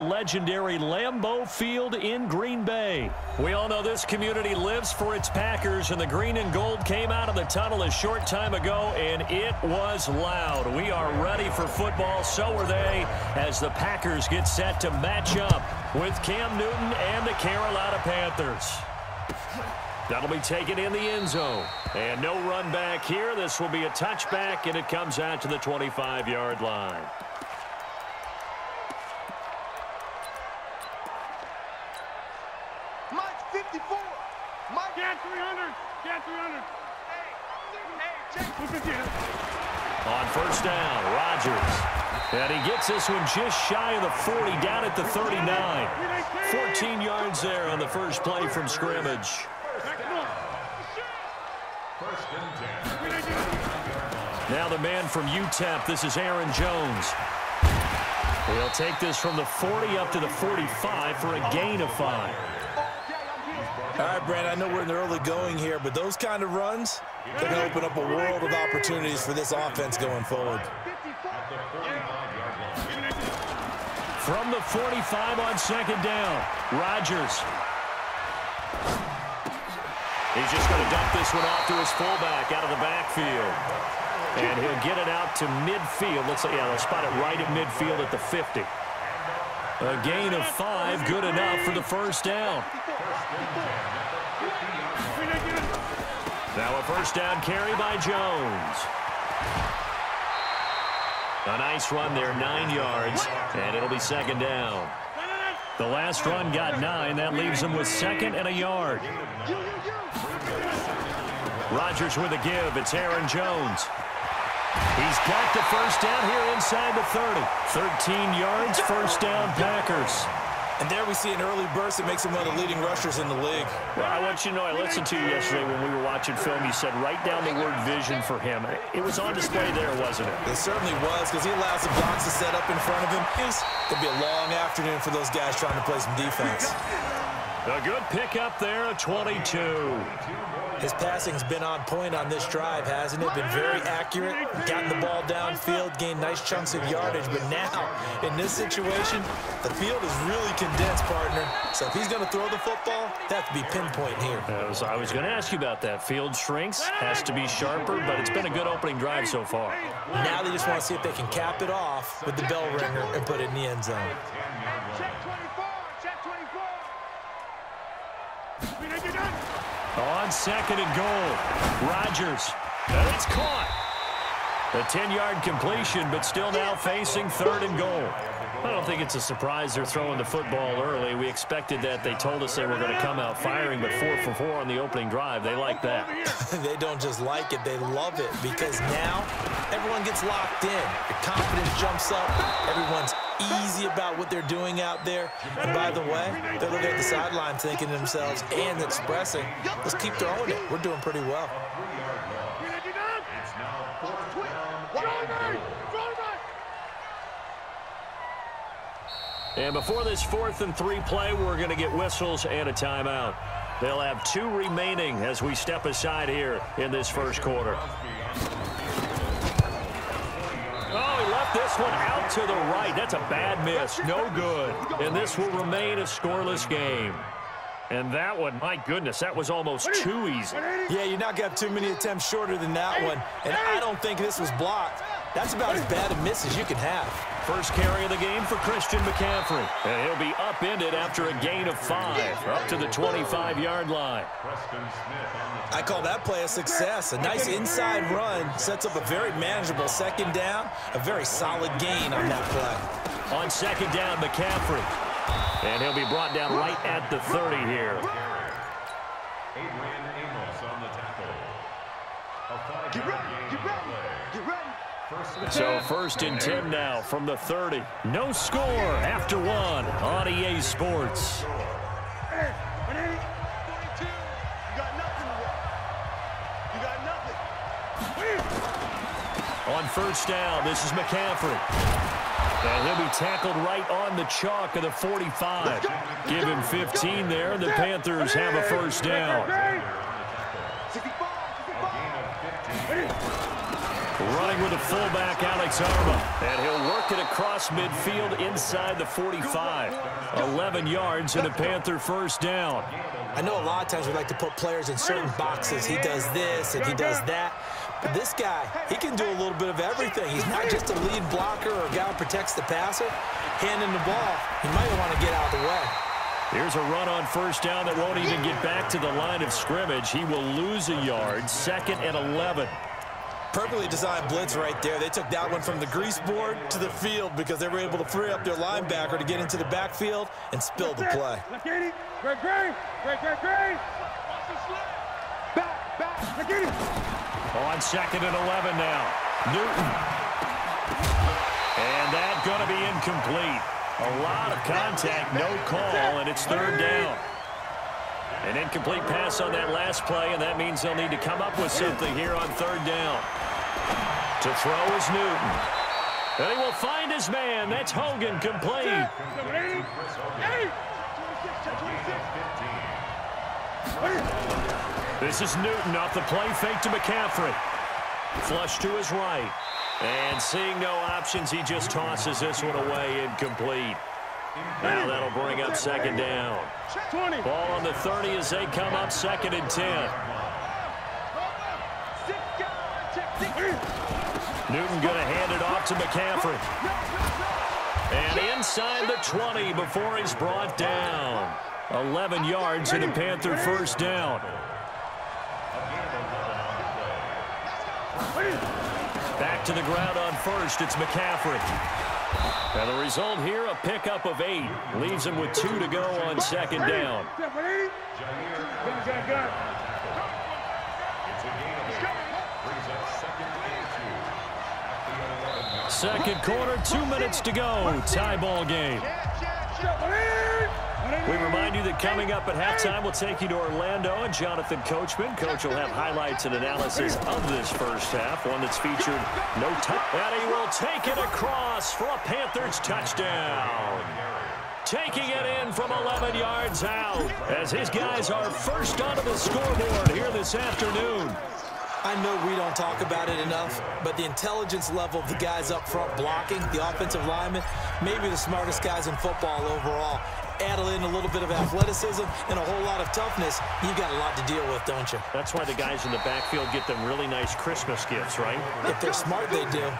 Legendary Lambeau Field in Green Bay. We all know this community lives for its Packers, and the green and gold came out of the tunnel a short time ago, and it was loud. We are ready for football, so are they, as the Packers get set to match up with Cam Newton and the Carolina Panthers. That'll be taken in the end zone. And no run back here. This will be a touchback, and it comes out to the 25-yard line. Mike 54. Mike. Get 300. Get 300. Hey, check. On first down, Rodgers. And he gets this one just shy of the 40, down at the 39. 14 yards there on the first play from scrimmage. Now the man from UTEP, this is Aaron Jones. He'll take this from the 40 up to the 45 for a gain of 5. All right, Brand, I know we're in the early going here, but those kind of runs, they're going to open up a world of opportunities for this offense going forward. From the 45 on second down, Rodgers. He's just going to dump this one off to his fullback out of the backfield. And he'll get it out to midfield. Let's say, yeah, they'll spot it right at midfield at the 50. A gain of 5, good enough for the first down. Now a first down carry by Jones. A nice run there, 9 yards, and it'll be second down. The last run got 9. That leaves him with second and a yard. Rodgers with a give. It's Aaron Jones. He's got the first down here inside the 30. 13 yards, first down, Packers. And there we see an early burst that makes him one of the leading rushers in the league. Well, I want you to know, I listened to you yesterday when we were watching film. You said write down the word vision for him. It was on display there, wasn't it? It certainly was, because he allows the blocks to set up in front of him. It'll be a long afternoon for those guys trying to play some defense. A good pickup there, a 22. His passing's been on point on this drive, hasn't it? Been very accurate, gotten the ball downfield, gained nice chunks of yardage. But now, in this situation, the field is really condensed, partner. So if he's going to throw the football, that has to be pinpoint here. I was going to ask you about that. Field shrinks, has to be sharper, but it's been a good opening drive so far. Now they just want to see if they can cap it off with the bell ringer and put it in the end zone. Check 24. Check 24. On second and goal, Rodgers. And it's caught. A 10-yard completion, but still now facing third and goal. I don't think it's a surprise they're throwing the football early. We expected that. They told us they were going to come out firing, but 4 for 4 on the opening drive. They like that. They don't just like it, they love it, because now everyone gets locked in. The confidence jumps up. Everyone's easy about what they're doing out there. And by the way, they're looking at the sideline thinking to themselves and expressing, let's keep throwing it. We're doing pretty well. And before this 4th and 3 play, we're going to get whistles and a timeout. They'll have 2 remaining as we step aside here in this first quarter. Oh, he left this one out to the right. That's a bad miss. No good. And this will remain a scoreless game. And that one, my goodness, that was almost too easy. Yeah, you not got too many attempts shorter than that one. And I don't think this was blocked. That's about as bad a miss as you can have. First carry of the game for Christian McCaffrey. And he'll be upended after a gain of 5, up to the 25-yard line. I call that play a success. A nice inside run sets up a very manageable second down. A very solid gain on that play. On second down, McCaffrey. And he'll be brought down right at the 30 here. Get ready. Get ready. Get ready. So 1st and 10 now from the 30. No score after 1 on EA Sports. Hey, 22. You got nothing to work. You got nothing. On first down, this is McCaffrey. And he'll be tackled right on the chalk of the 45. Give him 15 there, and the Panthers have a first down. Running with the fullback, Alex Arma. And he'll work it across midfield inside the 45. 11 yards and a Panther first down. I know a lot of times we like to put players in certain boxes. He does this and he does that. But this guy, he can do a little bit of everything. He's not just a lead blocker or a guy who protects the passer. Handing the ball, he might want to get out of the way. Here's a run on first down that won't even get back to the line of scrimmage. He will lose a yard. 2nd and 11. Perfectly designed blitz right there. They took that one from the grease board to the field because they were able to free up their linebacker to get into the backfield and spill the play. On 2nd and 11 now. Newton. And that's going to be incomplete. A lot of contact, no call, and it's 3rd down. An incomplete pass on that last play, and that means they'll need to come up with something here on 3rd down. To throw is Newton. And he will find his man. That's Hogan, complete. This is Newton off the play fake to McCaffrey. Flush to his right. And seeing no options, he just tosses this one away, incomplete. Now that'll bring up 2nd down. Ball on the 30 as they come up 2nd and 10. Newton going to hand it off to McCaffrey. And inside the 20 before he's brought down. 11 yards and a Panther first down. Back to the ground on first, it's McCaffrey. And the result here, a pickup of 8. Leaves him with 2 to go on 2nd down. Second quarter, 2 minutes to go. Tie ball game. We remind you that coming up at halftime, we'll take you to Orlando and Jonathan Coachman. Coach will have highlights and analysis of this first half, one that's featured no touch. And he will take it across for a Panthers touchdown. Taking it in from 11 yards out as his guys are first onto the scoreboard here this afternoon. I know we don't talk about it enough, but the intelligence level of the guys up front blocking, the offensive linemen, maybe the smartest guys in football overall. Add in a little bit of athleticism and a whole lot of toughness, you've got a lot to deal with, don't you? That's why the guys in the backfield get them really nice Christmas gifts, right? If they're smart, they do.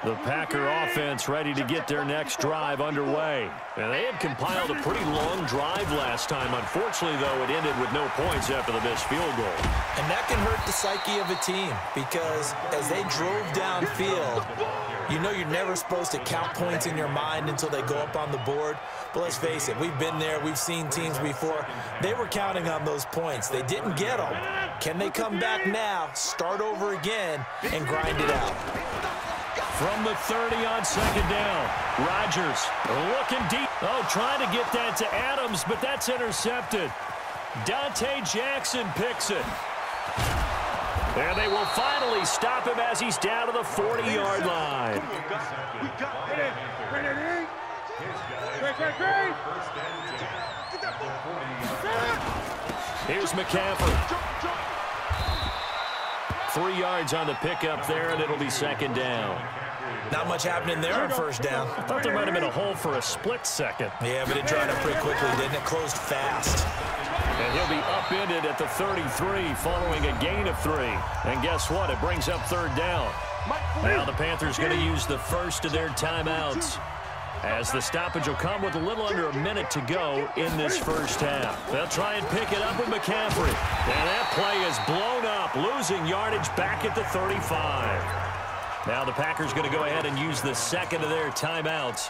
The Packer offense ready to get their next drive underway. And they had compiled a pretty long drive last time. Unfortunately, though, it ended with no points after the missed field goal. And that can hurt the psyche of a team because as they drove downfield, you know you're never supposed to count points in your mind until they go up on the board. But let's face it, we've been there. We've seen teams before. They were counting on those points. They didn't get them. Can they come back now, start over again, and grind it out? From the 30 on 2nd down. Rodgers looking deep. Oh, trying to get that to Adams, but that's intercepted. Dante Jackson picks it. And they will finally stop him as he's down to the 40-yard line. Here's McCaffrey. 3 yards on the pickup there, and it'll be 2nd down. Not much happening there on first down. I thought there might have been a hole for a split second. Yeah, but it dried up pretty quickly, didn't it? Closed fast. And he'll be upended at the 33 following a gain of 3. And guess what? It brings up 3rd down. Now the Panthers going to use the first of their timeouts, as the stoppage will come with a little under a minute to go in this first half. They'll try and pick it up with McCaffrey. And that play is blown up, losing yardage back at the 35. Now the Packers going to go ahead and use the second of their timeouts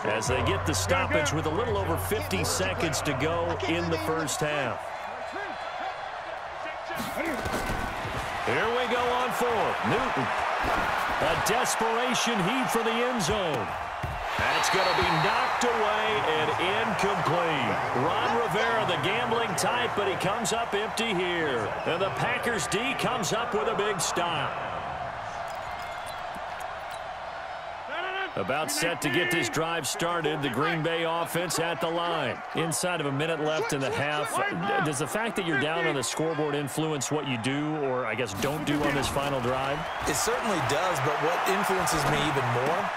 as they get the stoppage with a little over 50 seconds to go in the first half. Here we go on 4th. Newton. A desperation heave for the end zone. That's going to be knocked away and incomplete. Ron Rivera, the gambling type, but he comes up empty here. And the Packers D comes up with a big stop. About set to get this drive started. The Green Bay offense at the line. Inside of a minute left in the half. Does the fact that you're down on the scoreboard influence what you do, or I guess don't do on this final drive? It certainly does, but what influences me even more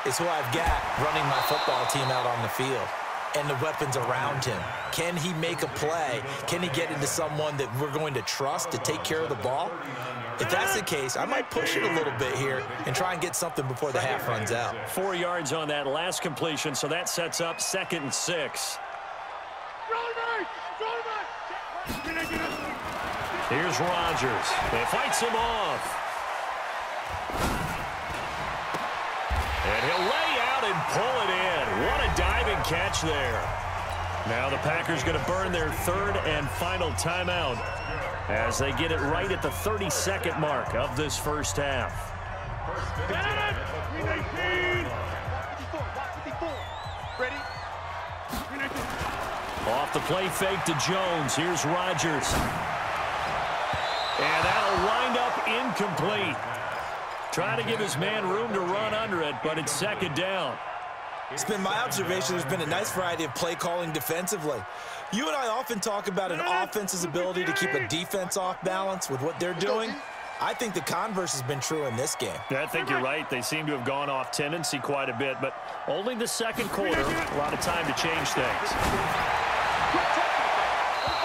is who I've got running my football team out on the field and the weapons around him. Can he make a play? Can he get into someone that we're going to trust to take care of the ball? If that's the case, I might push it a little bit here and try and get something before the half runs out. 4 yards on that last completion, so that sets up 2nd and 6. Here's Rodgers. He fights him off. And he'll lay out and pull it in. What a diving catch there. Now the Packers going to burn their 3rd and final timeout as they get it right at the 32nd mark of this first half. Off the play fake to Jones. Here's Rodgers. And that'll wind up incomplete. Trying to give his man room to run under it, but it's 2nd down. It's been my observation there's been a nice variety of play calling defensively. You and I often talk about an offense's ability to keep a defense off balance with what they're doing. I think the converse has been true in this game. I think you're right. They seem to have gone off tendency quite a bit, but only the 2nd quarter, a lot of time to change things.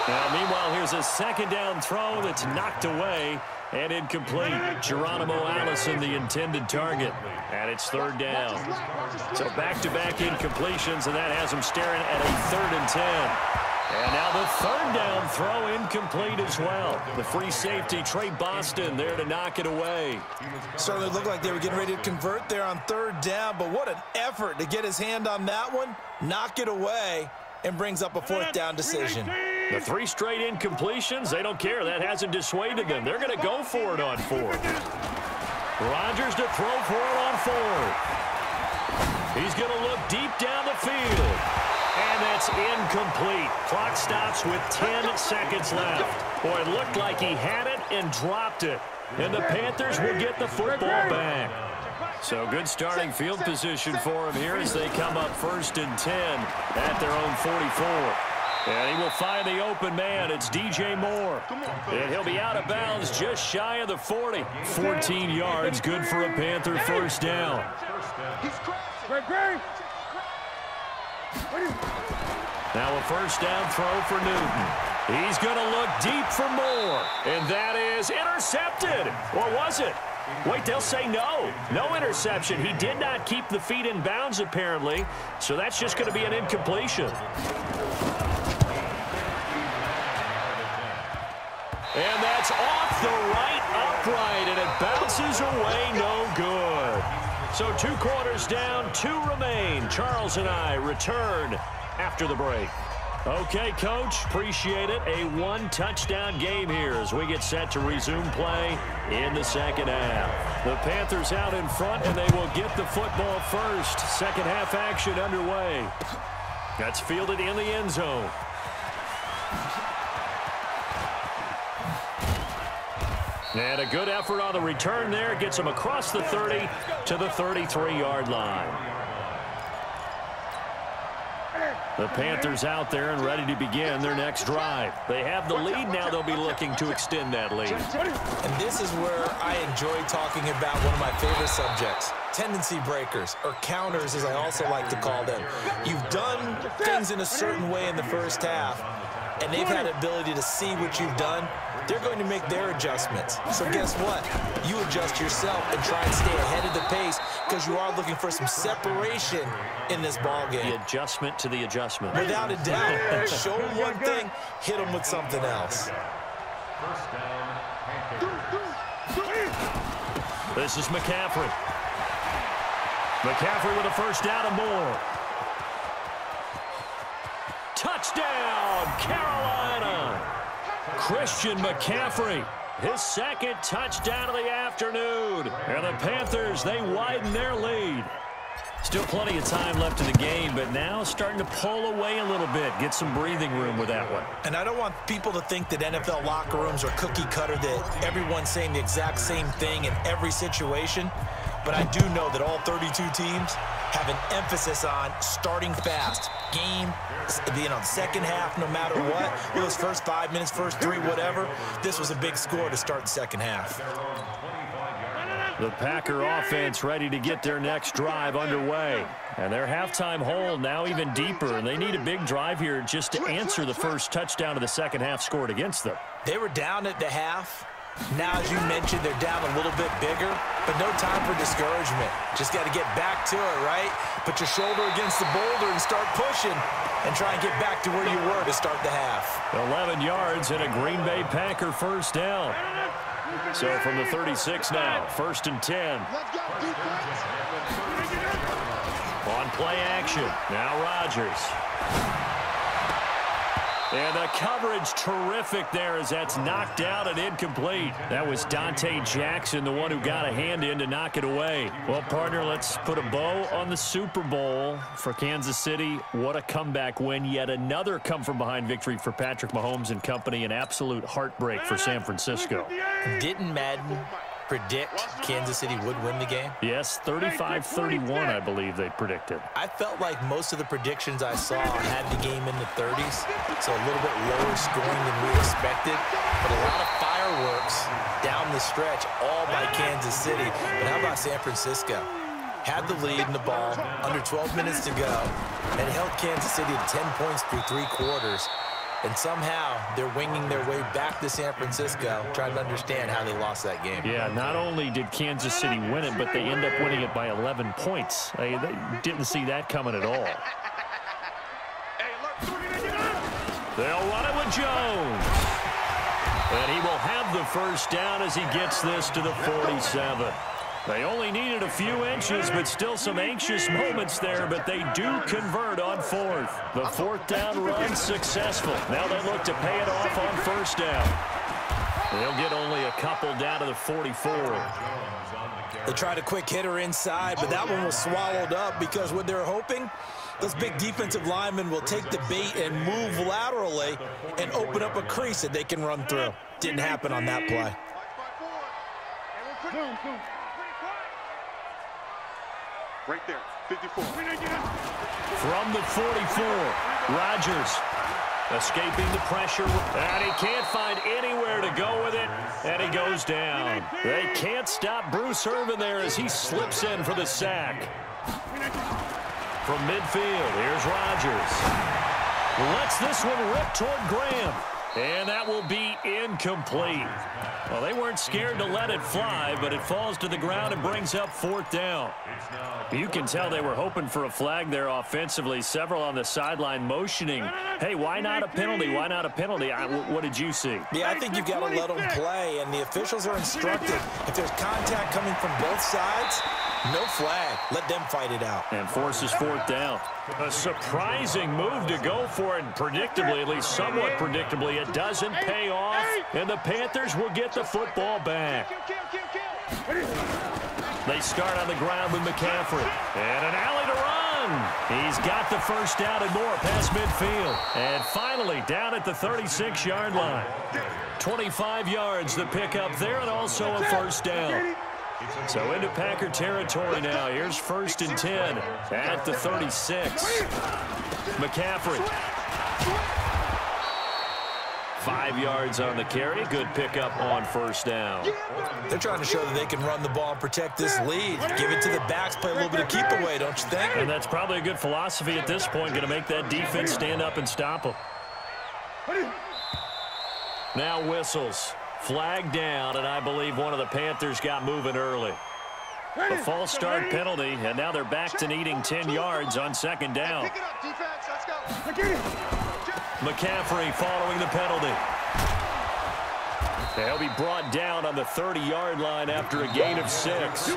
Now, meanwhile, here's a 2nd down throw that's knocked away and incomplete. Geronimo Allison, the intended target. And it's 3rd down. So back-to-back incompletions, and that has him staring at a 3rd and 10. And now the 3rd down throw incomplete as well. The free safety, Trey Boston, there to knock it away. Certainly looked like they were getting ready to convert there on 3rd down, but what an effort to get his hand on that one, knock it away, and brings up a 4th down decision. The 3 straight incompletions, they don't care. That hasn't dissuaded them. They're going to go for it on 4th. Rodgers to throw for it on 4th. He's going to look deep down the field. And that's incomplete. Clock stops with 10 seconds left. Boy, it looked like he had it and dropped it. And the Panthers will get the football back. So good starting field position for him here as they come up 1st and 10 at their own 44. And he will find the open man. It's DJ Moore. And he'll be out of bounds just shy of the 40. 14 yards, good for a Panther 1st down. Now a 1st down throw for Newton. He's going to look deep for Moore. And that is intercepted. Or was it? Wait, they'll say no. No interception. He did not keep the feet in bounds, apparently. So that's just going to be an incompletion. And that's off the right upright, and it bounces away no good. So 2 quarters down, 2 remain. Charles and I return after the break. Okay, Coach, appreciate it. A 1-touchdown game here as we get set to resume play in the 2nd half. The Panthers out in front, and they will get the football first. 2nd half action underway. That's fielded in the end zone. And a good effort on the return there. Gets him across the 30 to the 33-yard line. The Panthers out there and ready to begin their next drive. They have the lead. Now they'll be looking to extend that lead. And this is where I enjoy talking about one of my favorite subjects, tendency breakers, or counters as I also like to call them. You've done things in a certain way in the first half, and they've had the ability to see what you've done. They're going to make their adjustments. So guess what? You adjust yourself and try and stay ahead of the pace because you are looking for some separation in this ball game. The adjustment to the adjustment. Without a doubt. Show them one thing, hit them with something else. This is McCaffrey. McCaffrey with a 1st down and more. Touchdown, Carolina. Christian McCaffrey, his 2nd touchdown of the afternoon. And the Panthers, they widen their lead. Still plenty of time left in the game, but now starting to pull away a little bit. Get some breathing room with that one. And I don't want people to think that NFL locker rooms are cookie cutter, that everyone's saying the exact same thing in every situation. but I do know that all 32 teams have an emphasis on starting fast. Game, second half, no matter what. Those first 5 minutes, first 3, whatever. This was a big score to start the second half. The Packer offense ready to get their next drive underway. And their halftime hole now even deeper, and they need a big drive here just to answer the first touchdown of the second half scored against them. They were down at the half. Now, as you mentioned, they're down a little bit bigger, but no time for discouragement. Just got to get back to it, right? Put your shoulder against the boulder and start pushing and try and get back to where you were to start the half. 11 yards and a Green Bay Packer first down. So from the 36 now, 1st and 10. On play action, now Rodgers. And the coverage terrific there as that's knocked out and incomplete. That was Dante Jackson, the one who got a hand in to knock it away. Well, partner, let's put a bow on the Super Bowl for Kansas City. What a comeback win. Yet another come-from-behind victory for Patrick Mahomes and company. An absolute heartbreak for San Francisco. Didn't Madden predict Kansas City would win the game? Yes, 35-31, I believe they predicted. I felt like most of the predictions I saw had the game in the 30s, so a little bit lower scoring than we expected, but a lot of fireworks down the stretch, all by Kansas City. But how about San Francisco? Had the lead in the ball, under 12 minutes to go, and held Kansas City to 10 points through 3 quarters. And somehow they're winging their way back to San Francisco, trying to understand how they lost that game. Yeah, not only did Kansas City win it, but they end up winning it by 11 points. They didn't see that coming at all. They'll run it with Jones. And he will have the first down as he gets this to the 47. They only needed a few inches, but still some anxious moments there, but they do convert on 4th. The 4th down run successful. Now they look to pay it off on 1st down. They'll get only a couple down to the 44. They tried a quick hitter inside, but that one was swallowed up because what they're hoping, those big defensive linemen will take the bait and move laterally and open up a crease that they can run through. Didn't happen on that play. Right there, 54. From the 44, Rodgers escaping the pressure, and he can't find anywhere to go with it, and he goes down. They can't stop Bruce Irvin there as he slips in for the sack. From midfield, here's Rodgers. Lets this one rip toward Graham, and that will be incomplete. Well, they weren't scared to let it fly, but it falls to the ground and brings up 4th down. You can tell they were hoping for a flag there offensively. Several on the sideline motioning, hey, why not a penalty? Why not a penalty? What did you see? Yeah, I think you've got to let them play, and the officials are instructed. If there's contact coming from both sides, no flag. Let them fight it out. And forces 4th down. A surprising move to go for it, and predictably, at least somewhat predictably, it doesn't pay off, and the Panthers will get the football back. They start on the ground with McCaffrey. And an alley to run. He's got the first down and more past midfield. And finally down at the 36-yard line. 25 yards the pickup there, and also a first down. So into Packer territory now. Here's 1st and 10 at the 36. McCaffrey. 5 yards on the carry. Good pickup on 1st down. They're trying to show that they can run the ball and protect this lead. Give it to the backs, play a little bit of keep away, don't you think? And that's probably a good philosophy at this point, going to make that defense stand up and stop them. Now whistles. Flag down, and I believe one of the Panthers got moving early. A false start penalty, and now they're back to needing 10 yards on 2nd down. Pick it up, defense. Let's go. McCaffrey following the penalty. They'll be brought down on the 30-yard line after a gain of 6.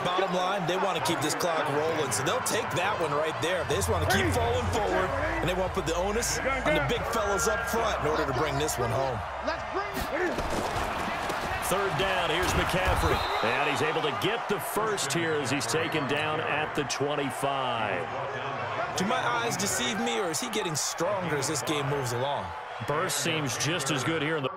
Bottom line, they want to keep this clock rolling, so they'll take that one right there. They just want to keep falling forward, and they want to put the onus on the big fellas up front in order to bring this one home. 3rd down, here's McCaffrey. And he's able to get the first here as he's taken down at the 25. Do my eyes deceive me, or is he getting stronger as this game moves along? Burst seems just as good here in the